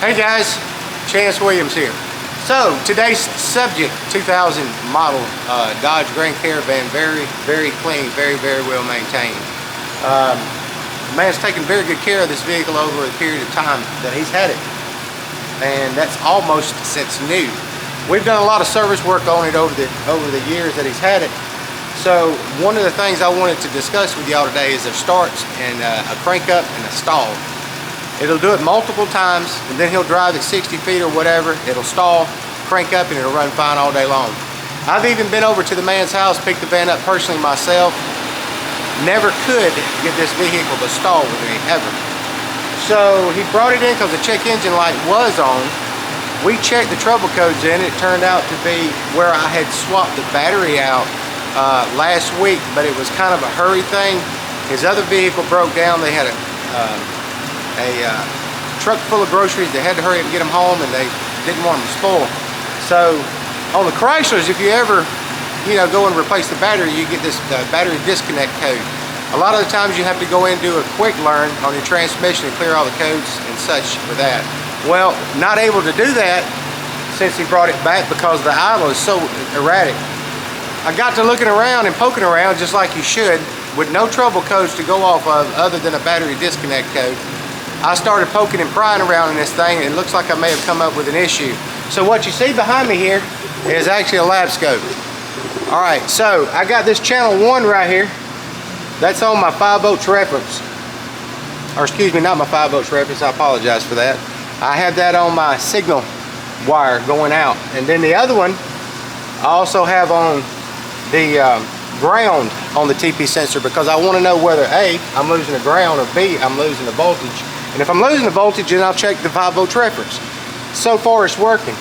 Hey guys, Chance Williams here. So today's subject, 2000 model Dodge Grand Caravan, very clean, very well maintained. The man's taken very good care of this vehicle over a period of time that he's had it, and that's almost since new. We've done a lot of service work on it over the years that he's had it. So one of the things I wanted to discuss with y'all today is their starts and a crank up and a stall. It'll do it multiple times, and then he'll drive at 60 feet or whatever. It'll stall, crank up, and it'll run fine all day long. I've even been over to the man's house, picked the van up personally myself. Never could get this vehicle to stall with me, ever. So he brought it in because the check engine light was on. We checked the trouble codes in. It turned out to be where I had swapped the battery out last week, but it was kind of a hurry thing. His other vehicle broke down. They had a truck full of groceries. They had to hurry up and get them home, and they didn't want them to spoil. So on the Chryslers, if you ever go and replace the battery, you get this battery disconnect code. A lot of the times you have to go in and do a quick learn on your transmission and clear all the codes and such for that. Well, not able to do that since he brought it back because the idle is so erratic. I got to looking around and poking around just like you should, with no trouble codes to go off of other than a battery disconnect code. I started poking and prying around in this thing, and it looks like I may have come up with an issue. So what you see behind me here is actually a lab scope. All right, so I got this channel 1 right here. That's on my 5-volts reference. Or excuse me, not my 5-volts reference, I apologize for that. I have that on my signal wire going out. And then the other one, I also have on the ground on the TP sensor, because I want to know whether A, I'm losing the ground, or B, I'm losing the voltage. And if I'm losing the voltage, then I'll check the 5-volt reference. So far it's working.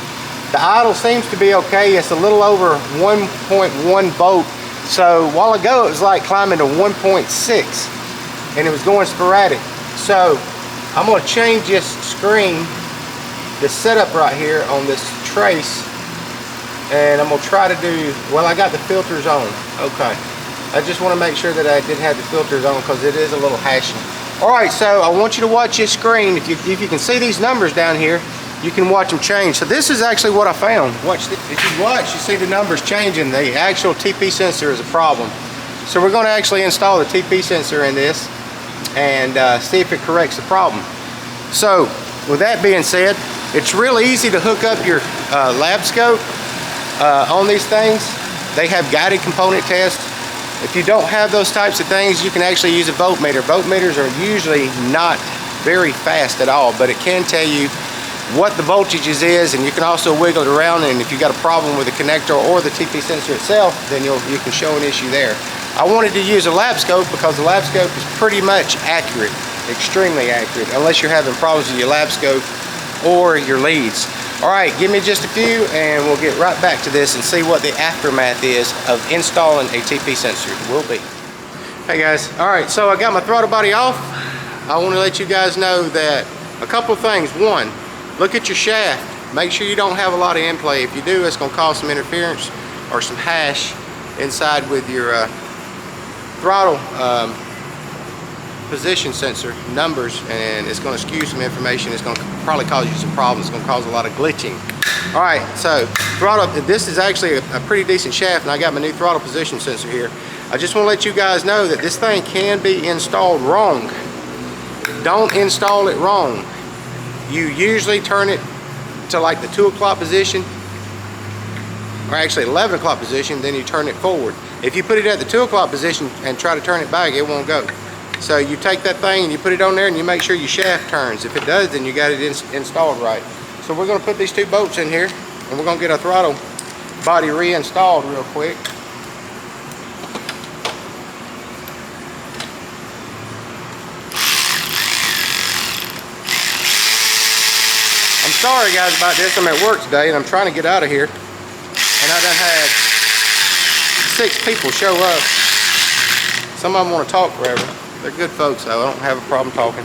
The idle seems to be okay. It's a little over 1.1 volt. So a while ago it was like climbing to 1.6, and it was going sporadic. So I'm going to change this screen, the setup right here on this trace, and I'm going to try to do, well, I got the filters on. Okay. I just want to make sure that I did have the filters on because it is a little hashy. Alright, so I want you to watch this screen. If you can see these numbers down here, you can watch them change. So this is actually what I found. Watch this. If you watch, you see the numbers changing. The actual TP sensor is a problem. So we're going to actually install the TP sensor in this and see if it corrects the problem. So with that being said, it's really easy to hook up your lab scope on these things. They have guided component tests. If you don't have those types of things, you can actually use a voltmeter. Voltmeters are usually not very fast at all, but it can tell you what the voltage is, and you can also wiggle it around, and if you got a problem with the connector or the TP sensor itself, then you can show an issue there. I wanted to use a lab scope because the lab scope is pretty much accurate, extremely accurate, unless you're having problems with your lab scope or your leads. Alright, give me just a few and we'll get right back to this and see what the aftermath is of installing a TP sensor will be. Hey guys, alright, so I got my throttle body off. I want to let you guys know that a couple of things. One, look at your shaft. Make sure you don't have a lot of in-play. If you do, it's going to cause some interference or some hash inside with your throttle position sensor numbers, and it's going to skew some information. It's going to probably cause you some problems. It's going to cause a lot of glitching. Alright, so throttle, this is actually a pretty decent shaft, and I got my new throttle position sensor here. I just want to let you guys know that this thing can be installed wrong. Don't install it wrong. You usually turn it to like the 2 o'clock position, or actually 11 o'clock position, then you turn it forward. If you put it at the 2 o'clock position and try to turn it back, it won't go. So you take that thing and you put it on there and you make sure your shaft turns. If it does, then you got it installed right. So we're going to put these 2 bolts in here, and we're going to get our throttle body reinstalled real quick. I'm sorry guys about this. I'm at work today and I'm trying to get out of here, and I done had 6 people show up. Some of them want to talk forever. They're good folks though. I don't have a problem talking.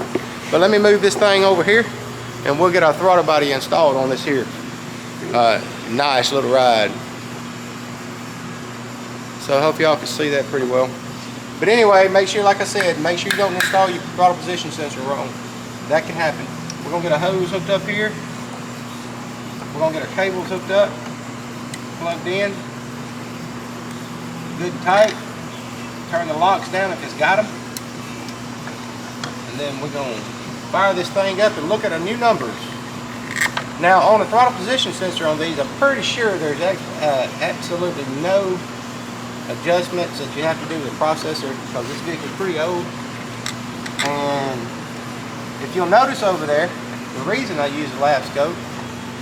But let me move this thing over here and we'll get our throttle body installed on this here nice little ride. So I hope y'all can see that pretty well. But anyway, make sure, like I said, make sure you don't install your throttle position sensor wrong. That can happen. We're gonna get a hose hooked up here. We're gonna get our cables hooked up, plugged in, good and tight. Turn the locks down if it's got them. And then we're gonna fire this thing up and look at our new numbers. Now on the throttle position sensor on these, I'm pretty sure there's absolutely no adjustments that you have to do with the processor because this vehicle's pretty old. And if you'll notice over there, the reason I use a lap scope,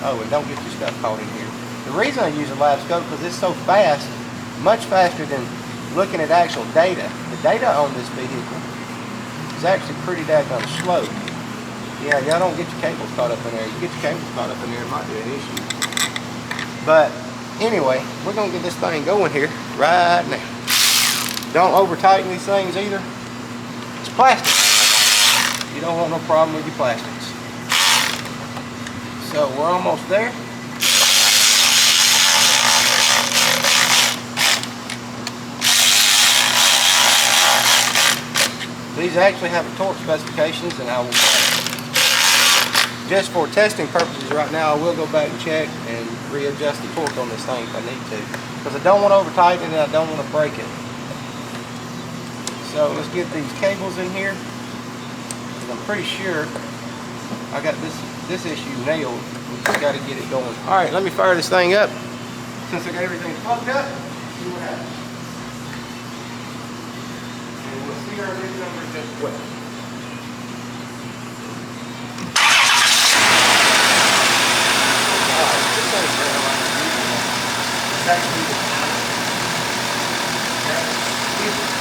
oh, and don't get your stuff caught in here. The reason I use a lap scope because it's so fast, much faster than looking at actual data. The data on this vehicle is actually pretty daggone slow. Yeah, y'all don't get your cables caught up in there. You get your cables caught up in there, it might be an issue. But anyway, we're gonna get this thing going here right now. Don't over tighten these things either. It's plastic. You don't want no problem with your plastics. So we're almost there. These actually have a torque specifications, and I will, just for testing purposes right now, I will go back and check and readjust the torque on this thing if I need to, because I don't want to over tighten it and I don't want to break it. So let's get these cables in here, and I'm pretty sure I got this issue nailed. We just got to get it going. All right, let me fire this thing up. Since I got everything plugged up, see what happens. And we'll see our new numbers as well.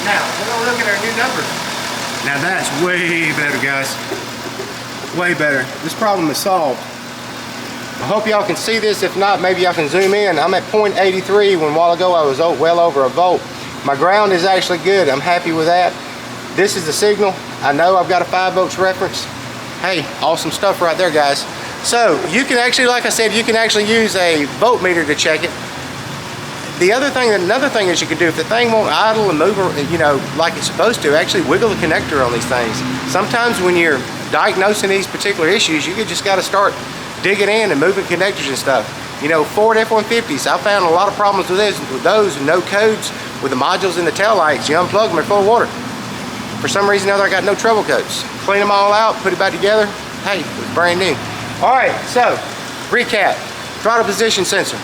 Now, we're going to look at our new numbers. Now that's way better, guys. Way better. This problem is solved. I hope y'all can see this. If not, maybe y'all can zoom in. I'm at 0.83 when a while ago I was well over a volt. My ground is actually good. I'm happy with that. This is the signal. I know I've got a 5 volts reference. Hey, awesome stuff right there, guys. So you can actually, like I said, you can actually use a voltmeter to check it. Another thing is you can do, if the thing won't idle and move, you know, like it's supposed to, actually wiggle the connector on these things. Sometimes when you're diagnosing these particular issues, you just got to start digging in and moving connectors and stuff. You know, Ford F-150s, I found a lot of problems with those, no codes with the modules in the tail lights. You unplug them, they're full of water. For some reason or other, I got no trouble codes. Clean them all out, put it back together. Hey, it was brand new. All right, so recap: throttle position sensor.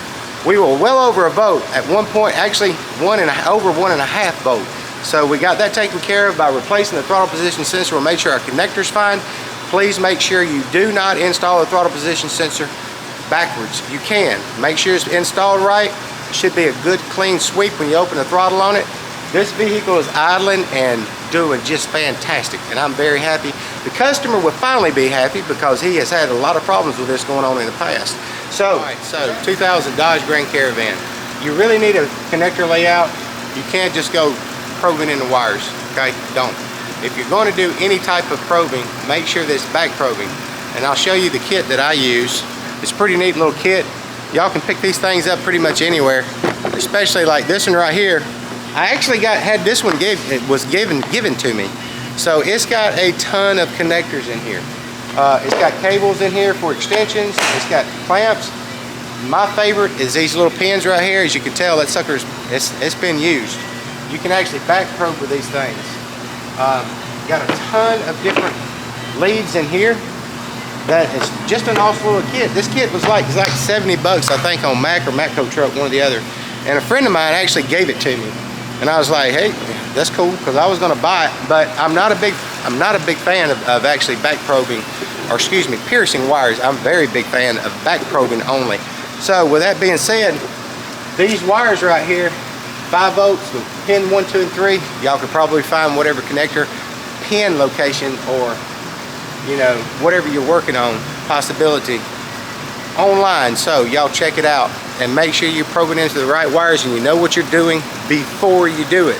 We were well over a volt at one point, actually over 1.5 volt. So we got that taken care of by replacing the throttle position sensor. We'll make sure our connector's fine. Please make sure you do not install the throttle position sensor backwards. You can. Make sure it's installed right. It should be a good clean sweep when you open the throttle on it. This vehicle is idling and doing just fantastic, and I'm very happy. The customer will finally be happy because he has had a lot of problems with this going on in the past. So, 2000 Dodge Grand Caravan. You really need a connector layout. You can't just go probing in the wires, okay? Don't. If you're going to do any type of probing, make sure that it's back probing. And I'll show you the kit that I use. It's a pretty neat little kit. Y'all can pick these things up pretty much anywhere, especially like this one right here. I actually had this one given to me. So it's got a ton of connectors in here. It's got cables in here for extensions. It's got clamps. My favorite is these little pins right here. As you can tell, that sucker's it's been used. You can actually back probe with these things. Got a ton of different leads in here. That is just an awesome little kit. This kit was like 70 bucks, I think, on Mac or Matco Truck, one or the other. And a friend of mine actually gave it to me. And I was like, hey, that's cool, because I was going to buy it, but I'm not a big fan of actually back probing, or excuse me, piercing wires. I'm a very big fan of back probing only. So with that being said, these wires right here, 5 volts with pin 1, 2, and 3, y'all could probably find whatever connector, pin location, or you know, whatever you're working on, possibility, online. So y'all check it out and make sure you're probing into the right wires and you know what you're doing before you do it.